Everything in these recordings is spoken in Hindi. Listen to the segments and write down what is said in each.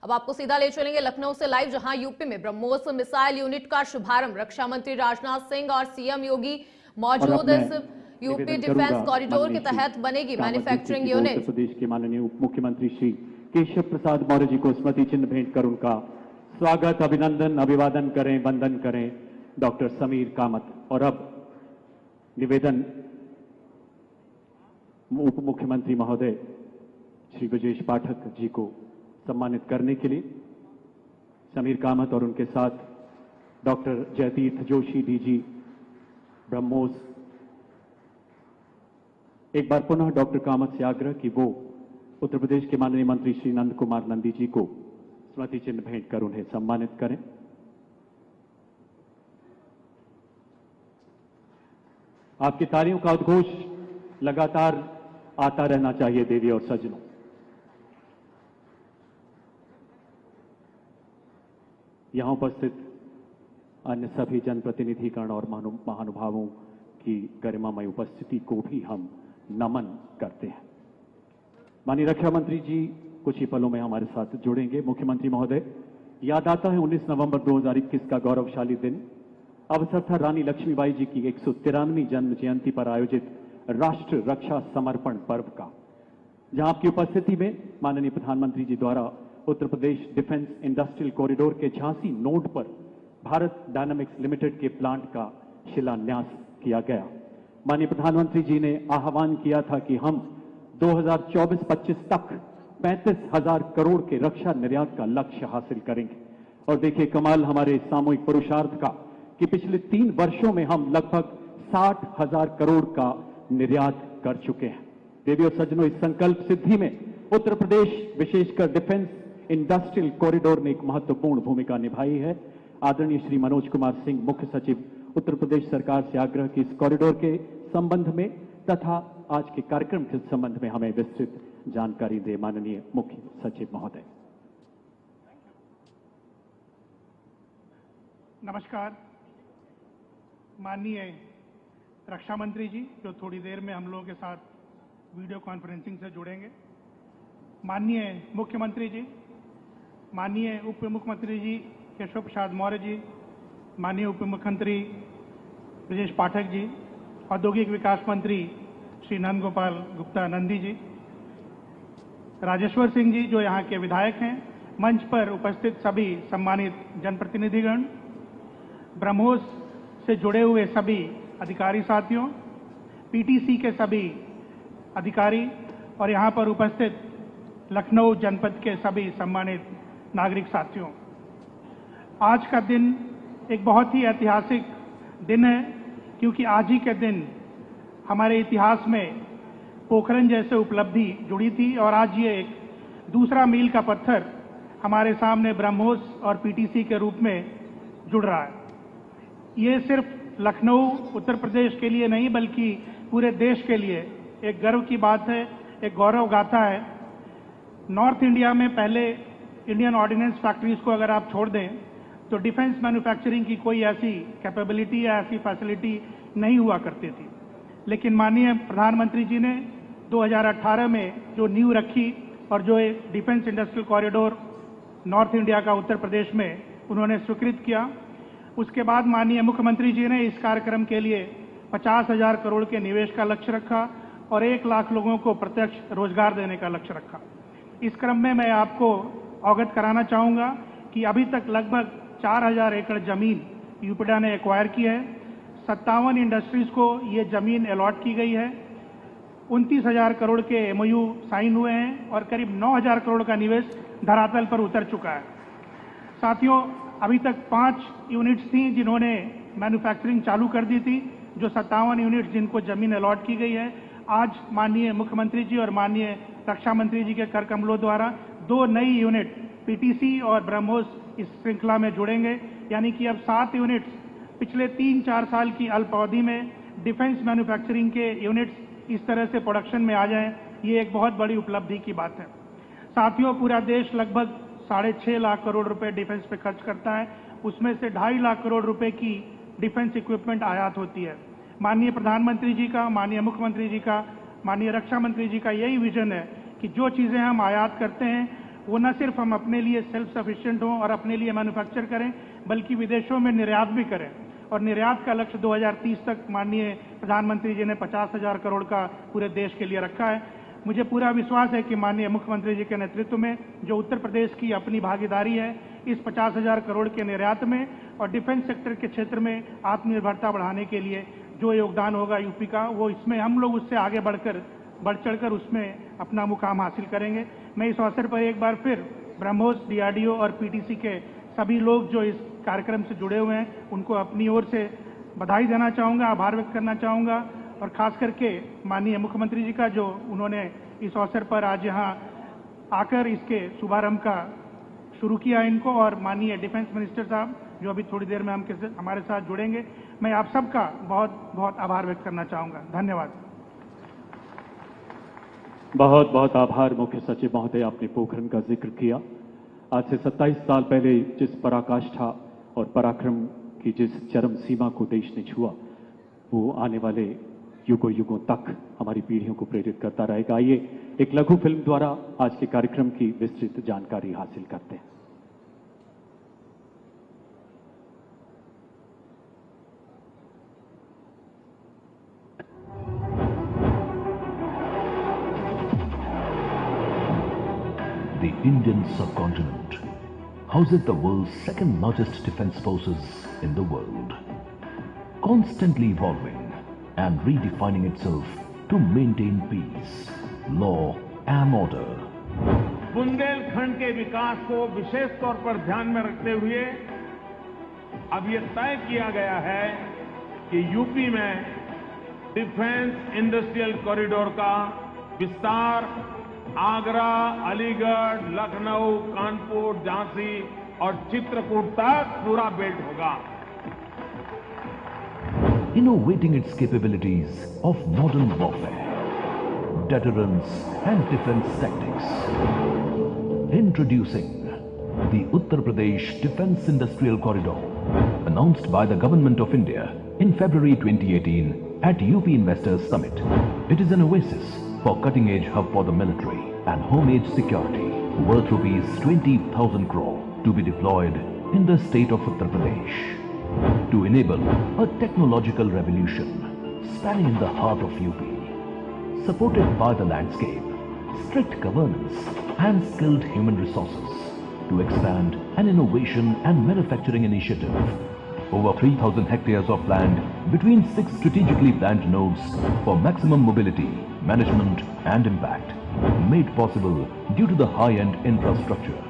अब आपको सीधा ले चलेंगे लखनऊ से लाइव, जहां यूपी में ब्रह्मोस मिसाइल यूनिट का शुभारंभ रक्षा मंत्री राजनाथ सिंह और सीएम योगी मौजूद। इस यूपी डिफेंस कॉरिडोर के तहत बनेगी मैन्युफैक्चरिंग यूनिट। उत्तर प्रदेश के माननीय उप मुख्यमंत्री श्री केशव प्रसाद मौर्य जी को स्मृति चिन्ह भेंट कर उनका स्वागत, अभिनंदन, अभिवादन करें, वंदन करें डॉक्टर समीर कामत। और अब निवेदन उप मुख्यमंत्री महोदय श्री ब्रजेश पाठक जी को सम्मानित करने के लिए समीर कामत और उनके साथ डॉक्टर जयतीर्थ जोशी डीजी ब्रह्मोस। एक बार पुनः डॉक्टर कामत से आग्रह कि वो उत्तर प्रदेश के माननीय मंत्री श्री नंद कुमार नंदी जी को स्मृति चिन्ह भेंट कर उन्हें सम्मानित करें। आपकी तालियों का उद्घोष लगातार आता रहना चाहिए देवी और सज्जनों। यहां उपस्थित अन्य सभी जनप्रतिनिधिगण और महानुभावों की गरिमामय उपस्थिति को भी हम नमन करते हैं। माननीय रक्षा मंत्री जी कुछ ही पलों में हमारे साथ जुड़ेंगे। मुख्यमंत्री महोदय, याद आता है 19 नवंबर 2021 का गौरवशाली दिन। अवसर था रानी लक्ष्मीबाई जी की 113वीं जन्म जयंती पर आयोजित राष्ट्र रक्षा समर्पण पर्व का, जहां आपकी उपस्थिति में माननीय प्रधानमंत्री जी द्वारा Uttar Pradesh defence industrial corridor के झांसी नोड पर भारत डायनामिक्स लिमिटेड के प्लांट का शिलान्यास किया गया। माननीय प्रधानमंत्री जी ने आह्वान किया था कि हम 2024-25 तक 35,000 करोड़ के रक्षा निर्यात का लक्ष्य हासिल करेंगे। और देखिए कमाल हमारे सामूहिक पुरुषार्थ का कि पिछले 3 वर्षों में हम लगभग 60,000 करोड़ का निर्यात कर चुके हैं। देवी और सज्जनों, इस संकल्प सिद्धि में उत्तर प्रदेश विशेषकर डिफेंस इंडस्ट्रियल कॉरिडोर ने एक महत्वपूर्ण भूमिका निभाई है। आदरणीय श्री मनोज कुमार सिंह, मुख्य सचिव, उत्तर प्रदेश सरकार से आग्रह कि इस कॉरिडोर के संबंध में तथा आज के कार्यक्रम के संबंध में हमें विस्तृत जानकारी दे। माननीय मुख्य सचिव महोदय। नमस्कार। माननीय रक्षा मंत्री जी, जो थोड़ी देर में हम लोगों के साथ वीडियो कॉन्फ्रेंसिंग से जुड़ेंगे, माननीय मुख्यमंत्री जी, माननीय उप मुख्यमंत्री जी केशव प्रसाद मौर्य जी, माननीय उप मुख्यमंत्री ब्रजेश पाठक जी, औद्योगिक विकास मंत्री श्री नंद गोपाल गुप्ता नंदी जी, राजेश्वर सिंह जी जो यहाँ के विधायक हैं, मंच पर उपस्थित सभी सम्मानित जनप्रतिनिधिगण, ब्रह्मोस से जुड़े हुए सभी अधिकारी साथियों, पीटीसी के सभी अधिकारी और यहाँ पर उपस्थित लखनऊ जनपद के सभी सम्मानित नागरिक साथियों, आज का दिन एक बहुत ही ऐतिहासिक दिन है, क्योंकि आज ही के दिन हमारे इतिहास में पोखरण जैसे उपलब्धि जुड़ी थी और आज ये एक दूसरा मील का पत्थर हमारे सामने ब्रह्मोस और पीटीसी के रूप में जुड़ रहा है। ये सिर्फ लखनऊ उत्तर प्रदेश के लिए नहीं बल्कि पूरे देश के लिए एक गर्व की बात है, एक गौरव गाथा है। नॉर्थ इंडिया में पहले इंडियन ऑर्डिनेंस फैक्ट्रीज को अगर आप छोड़ दें तो डिफेंस मैन्युफैक्चरिंग की कोई ऐसी कैपेबिलिटी या ऐसी फैसिलिटी नहीं हुआ करती थी, लेकिन माननीय प्रधानमंत्री जी ने 2018 में जो नींव रखी और जो defence industrial corridor north India का उत्तर प्रदेश में उन्होंने स्वीकृत किया, उसके बाद माननीय मुख्यमंत्री जी ने इस कार्यक्रम के लिए 50,000 करोड़ के निवेश का लक्ष्य रखा और 1 लाख लोगों को प्रत्यक्ष रोजगार देने का लक्ष्य रखा। इस क्रम में मैं आपको अवगत कराना चाहूँगा कि अभी तक लगभग 4,000 एकड़ जमीन यूपीडा ने एक्वायर की है। 57 इंडस्ट्रीज को ये जमीन अलॉट की गई है। 29,000 करोड़ के एमओयू साइन हुए हैं और करीब 9,000 करोड़ का निवेश धरातल पर उतर चुका है। साथियों, अभी तक 5 यूनिट्स थी जिन्होंने मैन्युफैक्चरिंग चालू कर दी थी, जो 57 यूनिट्स जिनको जमीन अलॉट की गई है। आज माननीय मुख्यमंत्री जी और माननीय रक्षा मंत्री जी के कर कमलों द्वारा 2 नई यूनिट पीटीसी और ब्रह्मोस इस श्रृंखला में जुड़ेंगे, यानी कि अब 7 यूनिट्स पिछले 3-4 साल की अल्प अवधि में डिफेंस मैन्युफैक्चरिंग के यूनिट्स इस तरह से प्रोडक्शन में आ जाएं, ये एक बहुत बड़ी उपलब्धि की बात है। साथियों, पूरा देश लगभग 6.5 लाख करोड़ रुपए डिफेंस पे खर्च करता है, उसमें से 2.5 लाख करोड़ रुपए की डिफेंस इक्विपमेंट आयात होती है। माननीय प्रधानमंत्री जी का, माननीय मुख्यमंत्री जी का, माननीय रक्षा मंत्री जी का यही विजन है कि जो चीज़ें हम आयात करते हैं वो न सिर्फ हम अपने लिए सेल्फ सफिशिएंट हों और अपने लिए मैन्युफैक्चर करें, बल्कि विदेशों में निर्यात भी करें। और निर्यात का लक्ष्य 2030 तक माननीय प्रधानमंत्री जी ने 50,000 करोड़ का पूरे देश के लिए रखा है। मुझे पूरा विश्वास है कि माननीय मुख्यमंत्री जी के नेतृत्व में जो उत्तर प्रदेश की अपनी भागीदारी है इस 50,000 करोड़ के निर्यात में और डिफेंस सेक्टर के क्षेत्र में आत्मनिर्भरता बढ़ाने के लिए जो योगदान होगा यूपी का, वो इसमें हम लोग उससे आगे बढ़ चढ़कर उसमें अपना मुकाम हासिल करेंगे। मैं इस अवसर पर एक बार फिर ब्रह्मोस, डीआरडीओ और पीटीसी के सभी लोग जो इस कार्यक्रम से जुड़े हुए हैं उनको अपनी ओर से बधाई देना चाहूँगा, आभार व्यक्त करना चाहूँगा और खास करके माननीय मुख्यमंत्री जी का जो उन्होंने इस अवसर पर आज यहाँ आकर इसके शुभारंभ का शुरू किया इनको, और माननीय डिफेंस मिनिस्टर साहब जो अभी थोड़ी देर में हमारे साथ जुड़ेंगे, मैं आप सबका बहुत बहुत आभार व्यक्त करना चाहूँगा। धन्यवाद। बहुत बहुत आभार मुख्य सचिव महोदय, आपने पोखरण का जिक्र किया। आज से 27 साल पहले जिस पराकाष्ठा और पराक्रम की जिस चरम सीमा को देश ने छुआ, वो आने वाले युगों युगों तक हमारी पीढ़ियों को प्रेरित करता रहेगा। आइए एक लघु फिल्म द्वारा आज के कार्यक्रम की विस्तृत जानकारी हासिल करते हैं। The Indian subcontinent houses the world's second largest defense forces in the world, constantly evolving and redefining itself to maintain peace, law and order. Bundelkhand के विकास को विशेष तौर पर ध्यान में रखते हुए अब यह तय किया गया है कि यूपी में डिफेंस इंडस्ट्रियल कॉरिडोर का विस्तार आगरा, अलीगढ़, लखनऊ, कानपुर, झांसी और चित्रकूट तक पूरा बेल्ट होगा। Innovating its capabilities of modern warfare, deterrence and defense tactics. Introducing the Uttar Pradesh Defense Industrial Corridor, announced by the Government of India in February 2018 at UP Investors Summit. It is an oasis for cutting-edge hub for the military and home-age security, worth rupees 20,000 crore to be deployed in the state of Uttar Pradesh to enable a technological revolution spanning in the heart of UP, supported by the landscape, strict governance and skilled human resources to expand an innovation and manufacturing initiative. Over 3,000 hectares of land between 6 strategically planned nodes for maximum mobility, management and impact, made possible due to the high-end infrastructure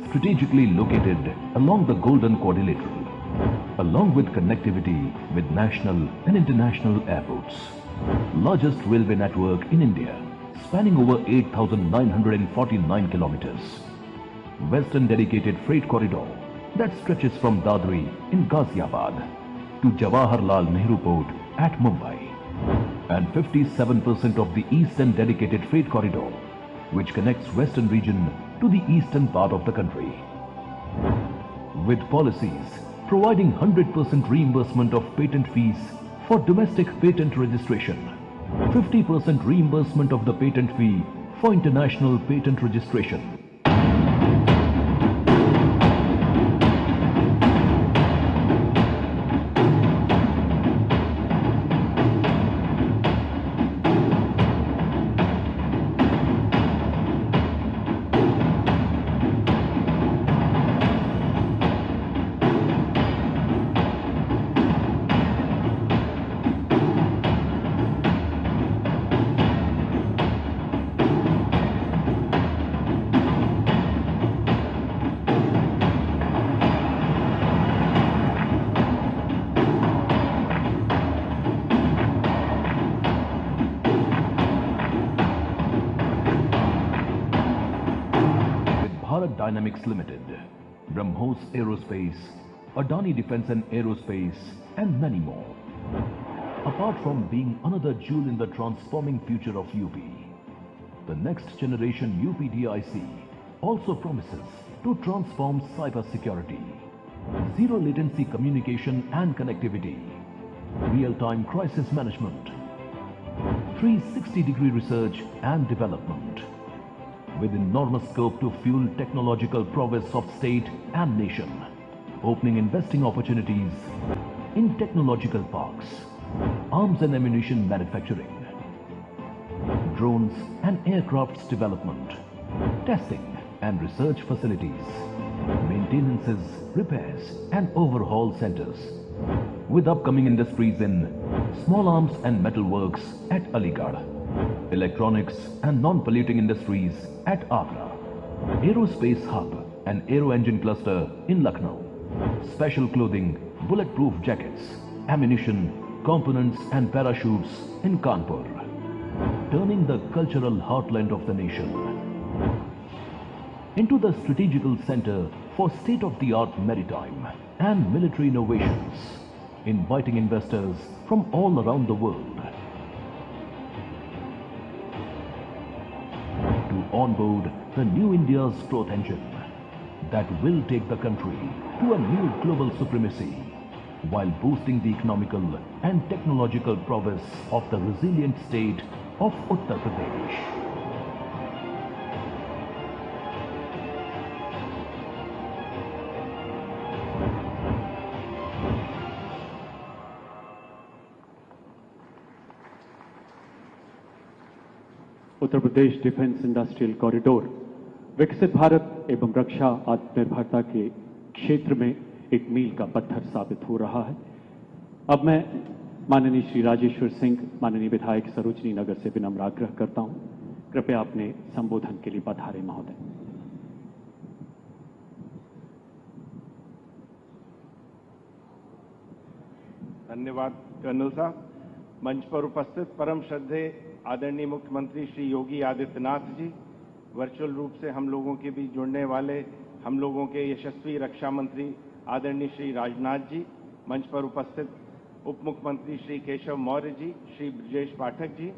strategically located along the Golden Quadrilateral, along with connectivity with national and international airports. Largest railway network in India, spanning over 8,949 kilometers. Western dedicated freight corridor that stretches from Dadri in Ghaziabad to Jawaharlal Nehru Port at Mumbai, and 57% of the eastern dedicated freight corridor which connects western region to the eastern part of the country. With policies providing 100% reimbursement of patent fees for domestic patent registration, 50% reimbursement of the patent fee for international patent registration. Bharat Dynamics Limited, BrahMos Aerospace, Adani Defence and Aerospace, and many more. Apart from being another jewel in the transforming future of UP, the next generation UPDIC also promises to transform cybersecurity, zero latency communication and connectivity, real-time crisis management, 360-degree research and development, with enormous scope to fuel technological progress of state and nation, opening investing opportunities in technological parks, arms and ammunition manufacturing, drones and aircrafts development, testing and research facilities, maintenances, repairs and overhaul centers, with upcoming industries in small arms and metal works at Aligarh, electronics and non-polluting industries at Agra, aerospace hub and aero engine cluster in Lucknow, special clothing, bulletproof jackets, ammunition, components and parachutes in Kanpur, turning the cultural heartland of the nation into the strategical center for state-of-the-art maritime and military innovations, inviting investors from all around the world to onboard the new India's growth engine that will take the country to a new global supremacy while boosting the economical and technological prowess of the resilient state of Uttar Pradesh. Uttar Pradesh defence industrial corridor विकसित भारत एवं रक्षा आत्मनिर्भरता के क्षेत्र में एक मील का पत्थर साबित हो रहा है। अब मैं माननीय श्री राजेश्वर सिंह, माननीय विधायक सरोजनी नगर से विनम्र आग्रह करता हूं, कृपया अपने संबोधन के लिए पधारें महोदय। धन्यवाद कर्नल साहब। मंच पर उपस्थित परम श्रद्धेय आदरणीय मुख्यमंत्री श्री योगी आदित्यनाथ जी, वर्चुअल रूप से हम लोगों के बीच जुड़ने वाले हम लोगों के यशस्वी रक्षा मंत्री आदरणीय श्री राजनाथ जी, मंच पर उपस्थित उप मुख्यमंत्री श्री केशव मौर्य जी, श्री ब्रजेश पाठक जी,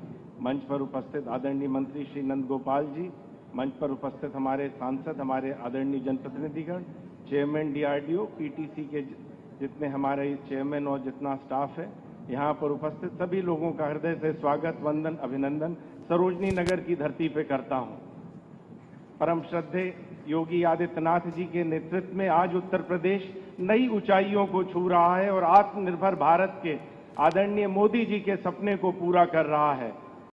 मंच पर उपस्थित आदरणीय मंत्री श्री नंद गोपाल जी, मंच पर उपस्थित हमारे सांसद, हमारे आदरणीय जनप्रतिनिधिगण, चेयरमैन डीआरडीओ, पीटीसी के जितने हमारे चेयरमैन और जितना स्टाफ है, यहाँ पर उपस्थित सभी लोगों का हृदय से स्वागत, वंदन, अभिनंदन सरोजनी नगर की धरती पे करता हूँ। परम श्रद्धेय योगी आदित्यनाथ जी के नेतृत्व में आज उत्तर प्रदेश नई ऊंचाइयों को छू रहा है और आत्मनिर्भर भारत के आदरणीय मोदी जी के सपने को पूरा कर रहा है।